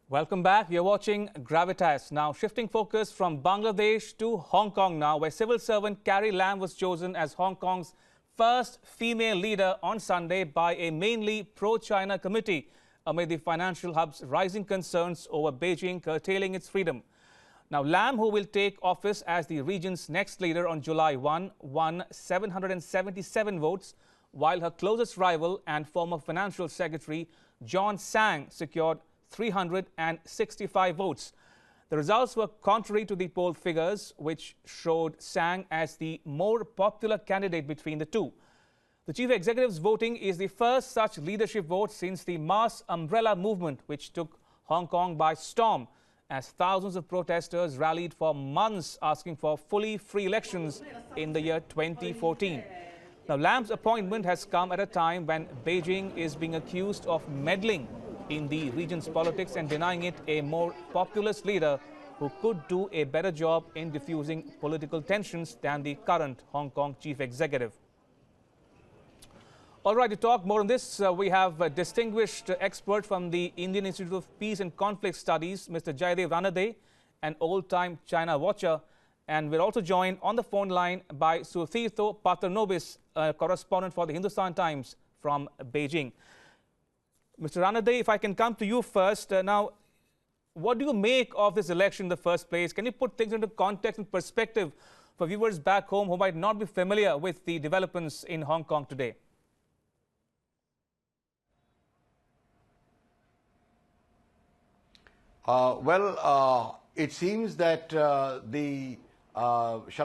Welcome back. You're watching Gravitas. Now, shifting focus from Bangladesh to Hong Kong now, where civil servant Carrie Lam was chosen as Hong Kong's first female leader on Sunday by a mainly pro-China committee amid the financial hub's rising concerns over Beijing curtailing its freedom. Now, Lam, who will take office as the region's next leader on July 1, won 777 votes, while her closest rival and former financial secretary John Tsang secured 365 votes. The results were contrary to the poll figures, which showed Tsang as the more popular candidate between the two. The chief executive's voting is the first such leadership vote since the mass umbrella movement, which took Hong Kong by storm, as thousands of protesters rallied for months asking for fully free elections in the year 2014. Now, Lam's appointment has come at a time when Beijing is being accused of meddling in the region's politics and denying it a more populist leader who could do a better job in diffusing political tensions than the current Hong Kong chief executive. All right, to talk more on this, we have a distinguished expert from the Indian Institute of Peace and Conflict Studies, Mr. Jaidev Ranade, an old-time China watcher. And we're also joined on the phone line by Suthirtho Paternobis, a correspondent for the Hindustan Times from Beijing. Mr. Ranade, if I can come to you first. Now, what do you make of this election in the first place? Can you put things into context and perspective for viewers back home who might not be familiar with the developments in Hong Kong today? It seems that shall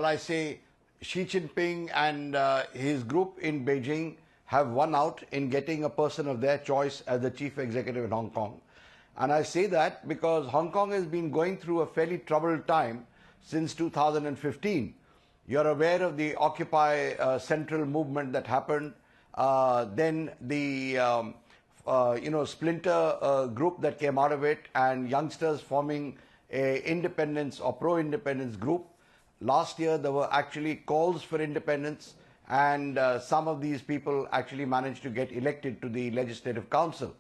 I say, Xi Jinping and his group in Beijing have won out in getting a person of their choice as the chief executive in Hong Kong. And I say that because Hong Kong has been going through a fairly troubled time since 2015. You're aware of the Occupy Central movement that happened, then the splinter group that came out of it, and youngsters forming a independence or pro-independence group. Last year there were actually calls for independence, and some of these people actually managed to get elected to the Legislative Council.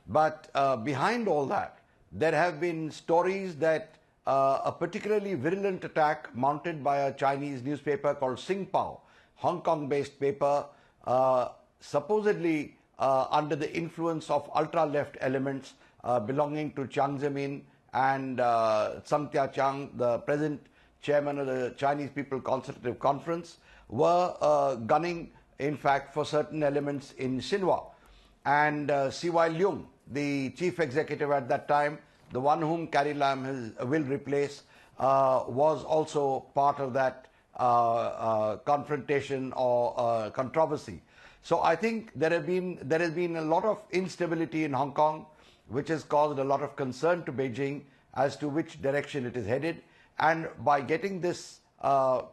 But behind all that, there have been stories that a particularly virulent attack mounted by a Chinese newspaper called Singpao, Hong Kong-based paper, supposedly under the influence of ultra-left elements belonging to Jiang Zemin and Tsang Tia-chang, the present chairman of the Chinese People Consultative Conference, were gunning, in fact, for certain elements in Xinhua. And C.Y. Leung, the chief executive at that time, the one whom Carrie Lam will replace, was also part of that confrontation or controversy. So I think there has been a lot of instability in Hong Kong, which has caused a lot of concern to Beijing as to which direction it is headed. And by getting this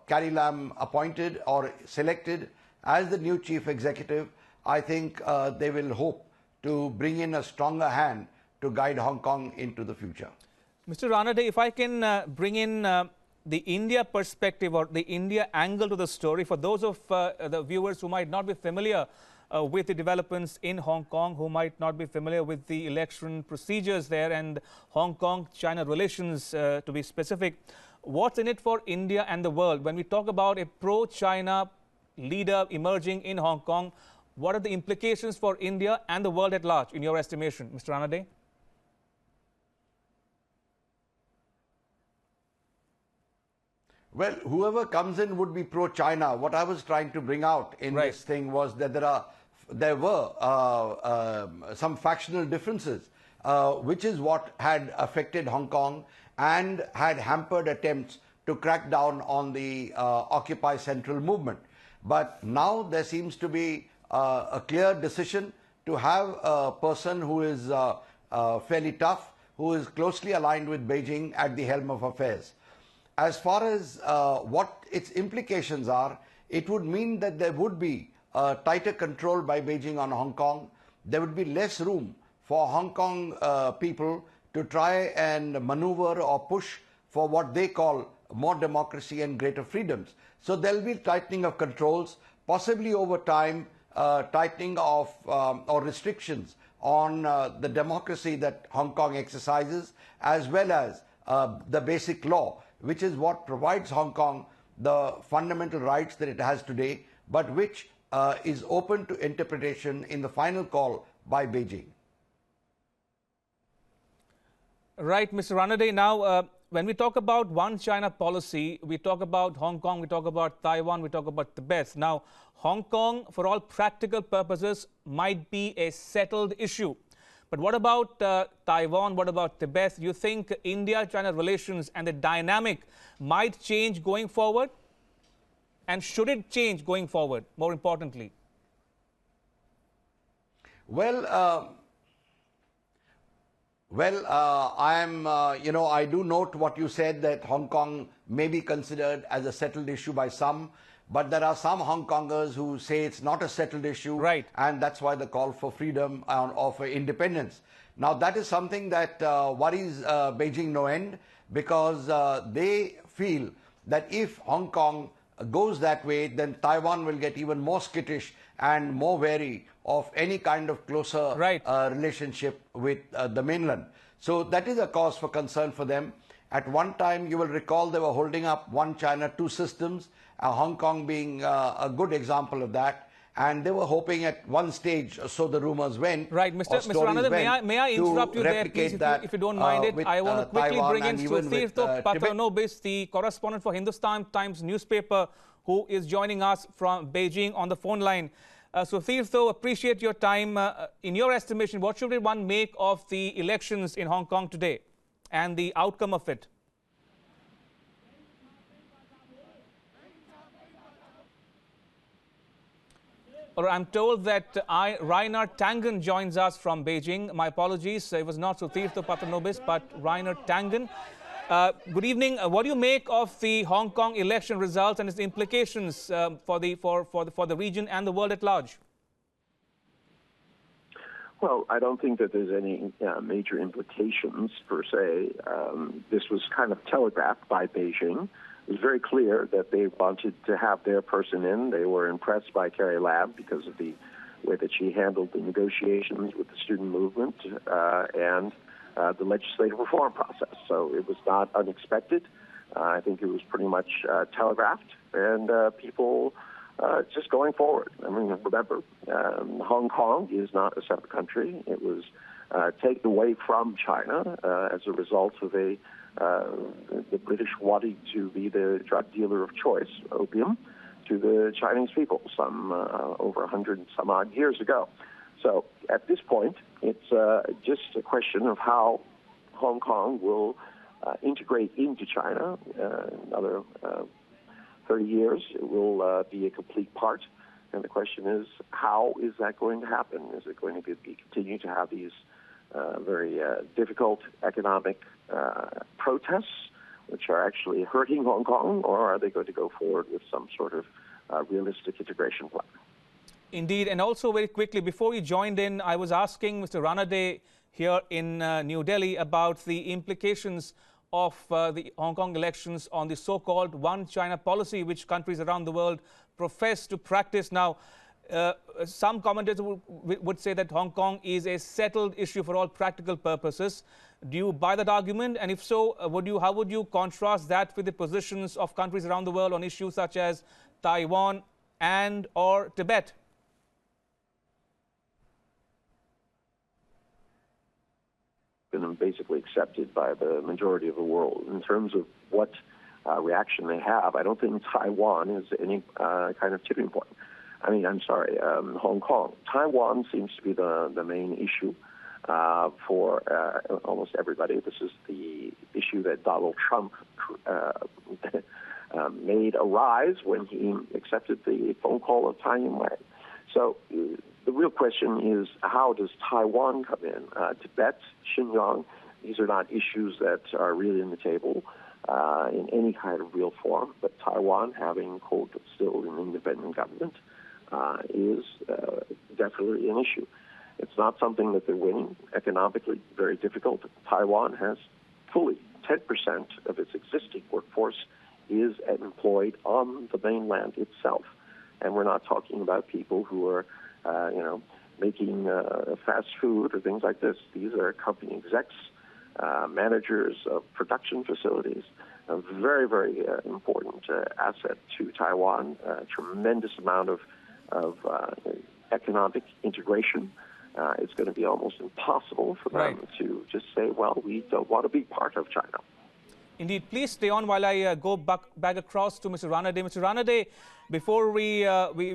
Carrie Lam appointed or selected as the new chief executive, I think they will hope to bring in a stronger hand to guide Hong Kong into the future. Mr. Ranade, if I can bring in the India perspective or the India angle to the story for those of the viewers who might not be familiar with the developments in Hong Kong, who might not be familiar with the election procedures there and Hong Kong-China relations, to be specific. What's in it for India and the world? When we talk about a pro-China leader emerging in Hong Kong, what are the implications for India and the world at large, in your estimation, Mr. Ranade? Well, whoever comes in would be pro-China. What I was trying to bring out in this thing was that there were some factional differences, which is what had affected Hong Kong and had hampered attempts to crack down on the Occupy Central movement. But now there seems to be a clear decision to have a person who is fairly tough, who is closely aligned with Beijing at the helm of affairs. As far as what its implications are, it would mean that there would be tighter control by Beijing on Hong Kong. There would be less room for Hong Kong people to try and maneuver or push for what they call more democracy and greater freedoms. So there will be tightening of controls, possibly over time, tightening of or restrictions on the democracy that Hong Kong exercises, as well as the basic law, which is what provides Hong Kong the fundamental rights that it has today, but which is open to interpretation in the final call by Beijing. Right, Mr. Ranade. Now, when we talk about one China policy, we talk about Hong Kong, we talk about Taiwan, we talk about Tibet. Now, Hong Kong, for all practical purposes, might be a settled issue. But what about Taiwan? What about Tibet? Do you think India-China relations and the dynamic might change going forward? And should it change going forward, more importantly? Well, I do note what you said, that Hong Kong may be considered as a settled issue by some, but there are some Hong Kongers who say it's not a settled issue, right? And that's why the call for freedom or for independence. Now, that is something that worries Beijing no end, because they feel that if Hong Kong goes that way, then Taiwan will get even more skittish and more wary of any kind of closer relationship with the mainland. So that is a cause for concern for them. At one time, you will recall, they were holding up one China, two systems, Hong Kong being a good example of that. And they were hoping at one stage, so the rumors went. Right, Mr. Ranade, may I interrupt you there, please, if you don't mind it? I want to quickly bring in Sutirtho Patranobis, the correspondent for Hindustan Times newspaper, who is joining us from Beijing on the phone line. Sutirtho, appreciate your time. In your estimation, what should one make of the elections in Hong Kong today and the outcome of it? Or I'm told that Rainer Tangen joins us from Beijing. My apologies, it was not Sutirtho Patranobis, but Rainer Tangen. Good evening. What do you make of the Hong Kong election results and its implications for the region and the world at large? Well, I don't think that there's any major implications per se. This was kind of telegraphed by Beijing. It was very clear that they wanted to have their person in. They were impressed by Carrie Lam because of the way that she handled the negotiations with the student movement and the legislative reform process. So it was not unexpected. I think it was pretty much telegraphed, and people just going forward. I mean, remember, Hong Kong is not a separate country. It was taken away from China as a result of the British wanting to be the drug dealer of choice, opium, to the Chinese people over 100 and some odd years ago. So at this point, it's just a question of how Hong Kong will integrate into China. Another 30 years, it will be a complete part. And the question is, how is that going to happen? Is it going to continue to have these very difficult economic protests, which are actually hurting Hong Kong, or are they going to go forward with some sort of realistic integration plan? Indeed, and also very quickly, before you joined in, I was asking Mr. Ranade here in New Delhi about the implications of the Hong Kong elections on the so-called one China policy, which countries around the world profess to practice. Now, some commentators would say that Hong Kong is a settled issue for all practical purposes. Do you buy that argument? And if so, how would you contrast that with the positions of countries around the world on issues such as Taiwan and or Tibet? Been basically accepted by the majority of the world. In terms of what reaction they have, I don't think Taiwan is any kind of tipping point. I mean, I'm sorry, Hong Kong. Taiwan seems to be the main issue for almost everybody. This is the issue that Donald Trump made arise when he accepted the phone call of Chun-ying. So the real question is, how does Taiwan come in? Tibet, Xinjiang, these are not issues that are really on the table in any kind of real form. But Taiwan, having still an independent government, is definitely an issue. It's not something that they're winning economically, very difficult. Taiwan has fully 10% of its existing workforce is employed on the mainland itself. And we're not talking about people who are, making fast food or things like this. These are company execs, managers of production facilities, a very, very important asset to Taiwan, a tremendous amount of economic integration. It's going to be almost impossible for them to just say, well, we don't want to be part of China. Indeed. Please stay on while I go back across to Mr. Ranade. Mr. Ranade, before we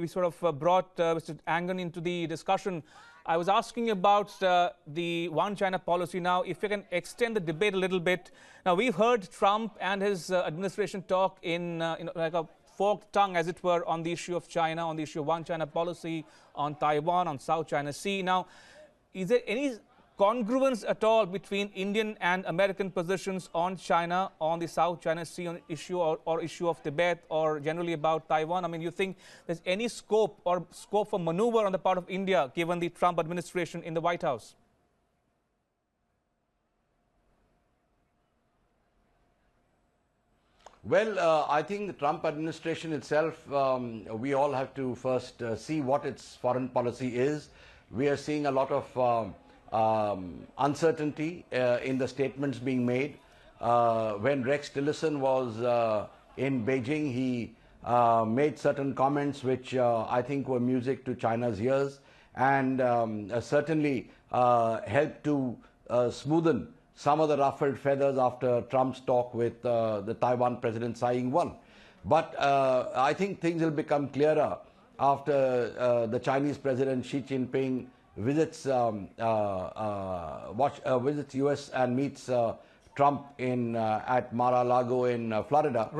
sort of brought Mr. Angan into the discussion, I was asking about the One China policy. Now, if you can extend the debate a little bit. Now, we've heard Trump and his administration talk in like a forked tongue, as it were, on the issue of China, on the issue of One China policy, on Taiwan, on South China Sea. Now, is there any congruence at all between Indian and American positions on China, on the South China Sea on issue or issue of Tibet, or generally about Taiwan? I mean, you think there's any scope for maneuver on the part of India, given the Trump administration in the White House? Well, I think the Trump administration itself, we all have to first see what its foreign policy is. We are seeing a lot of uncertainty in the statements being made. When Rex Tillerson was in Beijing, he made certain comments which I think were music to China's ears, and certainly helped to smoothen some of the ruffled feathers after Trump's talk with the Taiwan President Tsai Ing-wen. But I think things will become clearer after the Chinese President Xi Jinping visits visits US and meets Trump at Mar-a-Lago in Florida,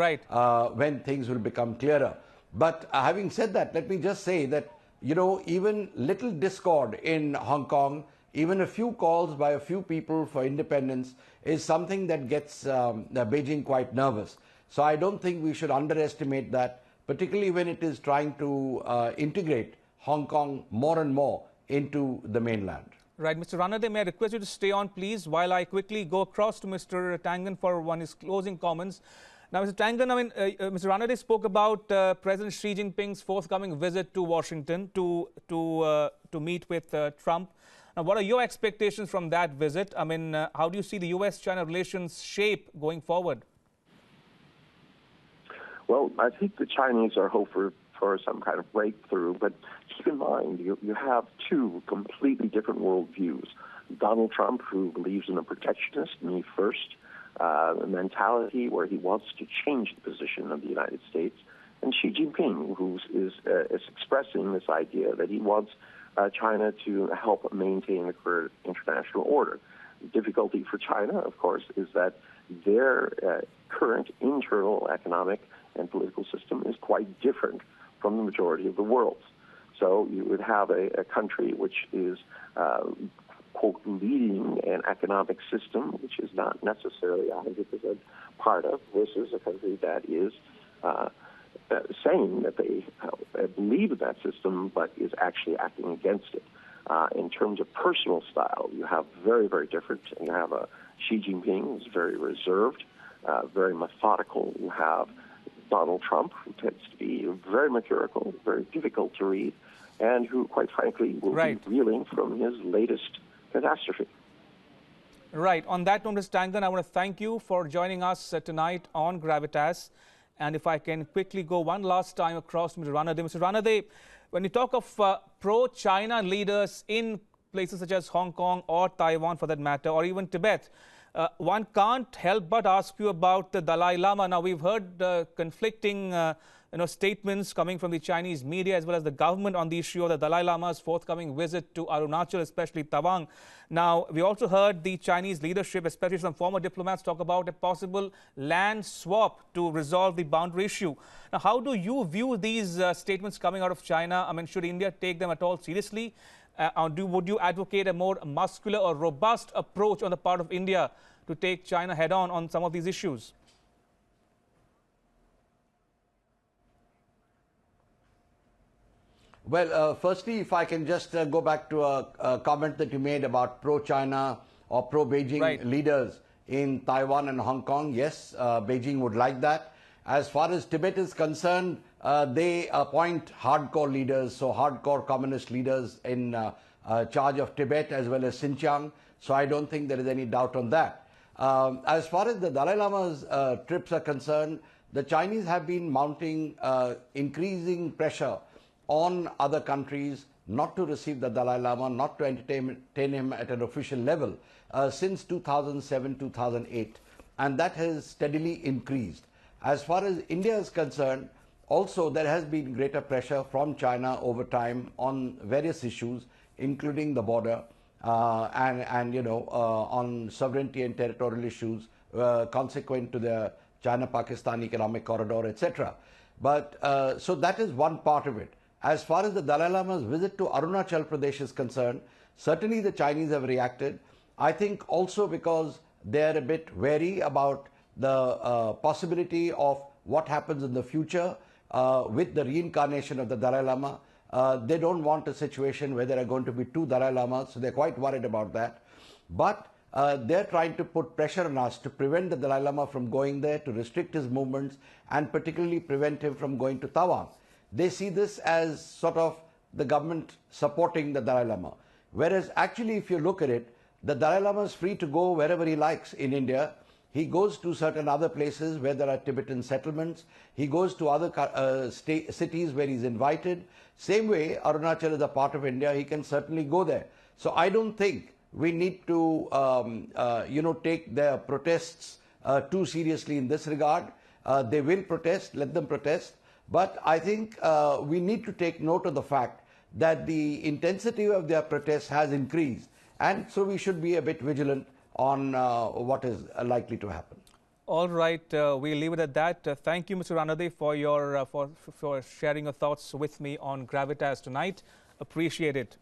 when things will become clearer. But having said that, let me just say that, even little discord in Hong Kong, even a few calls by a few people for independence is something that gets Beijing quite nervous. So I don't think we should underestimate that, particularly when it is trying to integrate Hong Kong more and more into the mainland. Right. Mr. Ranade, may I request you to stay on, please, while I quickly go across to Mr. Tangan for his closing comments. Now, Mr. Tangan, Mr. Ranade spoke about President Xi Jinping's forthcoming visit to Washington to meet with Trump. Now, what are your expectations from that visit? I mean, how do you see the U.S.-China relations shape going forward? Well, I think the Chinese are hopeful for some kind of breakthrough, but keep in mind, you have two completely different worldviews. Donald Trump, who believes in a protectionist, me first, mentality where he wants to change the position of the United States, and Xi Jinping, who is expressing this idea that he wants China to help maintain the current international order. The difficulty for China, of course, is that their current internal economic and political system is quite different from the majority of the world. So you would have a country which is, quote, leading an economic system, which is not necessarily 100% part of, versus a country that is saying that they believe in that system, but is actually acting against it. In terms of personal style, you have very, very different. You have Xi Jinping, who's very reserved, very methodical. You have Donald Trump, who tends to be very mercurial, very difficult to read, and who, quite frankly, will be reeling from his latest catastrophe. Right. On that note, Mr. Tangan, I want to thank you for joining us tonight on Gravitas. And if I can quickly go one last time across to Mr. Ranade. Mr. Ranade, when you talk of pro-China leaders in places such as Hong Kong or Taiwan, for that matter, or even Tibet, one can't help but ask you about the Dalai Lama. Now, we've heard conflicting statements coming from the Chinese media as well as the government on the issue of the Dalai Lama's forthcoming visit to Arunachal, especially Tawang. Now, we also heard the Chinese leadership, especially some former diplomats, talk about a possible land swap to resolve the boundary issue. Now, how do you view these statements coming out of China? I mean, should India take them at all seriously? Would you advocate a more muscular or robust approach on the part of India to take China head-on on some of these issues? Well, firstly, if I can just go back to a comment that you made about pro-China or pro-Beijing leaders in Taiwan and Hong Kong. Yes, Beijing would like that. As far as Tibet is concerned, they appoint hardcore leaders, so hardcore communist leaders in charge of Tibet as well as Xinjiang. So I don't think there is any doubt on that. As far as the Dalai Lama's trips are concerned, the Chinese have been mounting increasing pressure on other countries not to receive the Dalai Lama, not to entertain him at an official level since 2007-2008, and that has steadily increased. As far as India is concerned, also there has been greater pressure from China over time on various issues, including the border and on sovereignty and territorial issues consequent to the China-Pakistan economic corridor, etc. But so that is one part of it. As far as the Dalai Lama's visit to Arunachal Pradesh is concerned, certainly the Chinese have reacted. I think also because they are a bit wary about the possibility of what happens in the future with the reincarnation of the Dalai Lama. They don't want a situation where there are going to be two Dalai Lamas, so they're quite worried about that. But they're trying to put pressure on us to prevent the Dalai Lama from going there, to restrict his movements, and particularly prevent him from going to Tawang. They see this as sort of the government supporting the Dalai Lama. Whereas actually, if you look at it, the Dalai Lama is free to go wherever he likes in India. He goes to certain other places where there are Tibetan settlements. He goes to other cities where he's invited. Same way, Arunachal is a part of India. He can certainly go there. So I don't think we need to, take their protests too seriously in this regard. They will protest, let them protest. But I think we need to take note of the fact that the intensity of their protests has increased. And so we should be a bit vigilant on what is likely to happen. All right, we'll leave it at that. Thank you, Mr. Ranade, for your for sharing your thoughts with me on Gravitas tonight. Appreciate it.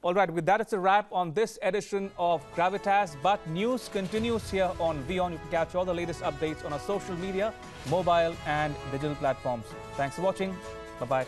All right, with that, it's a wrap on this edition of Gravitas. But news continues here on WION. You can catch all the latest updates on our social media, mobile and digital platforms. Thanks for watching. Bye-bye.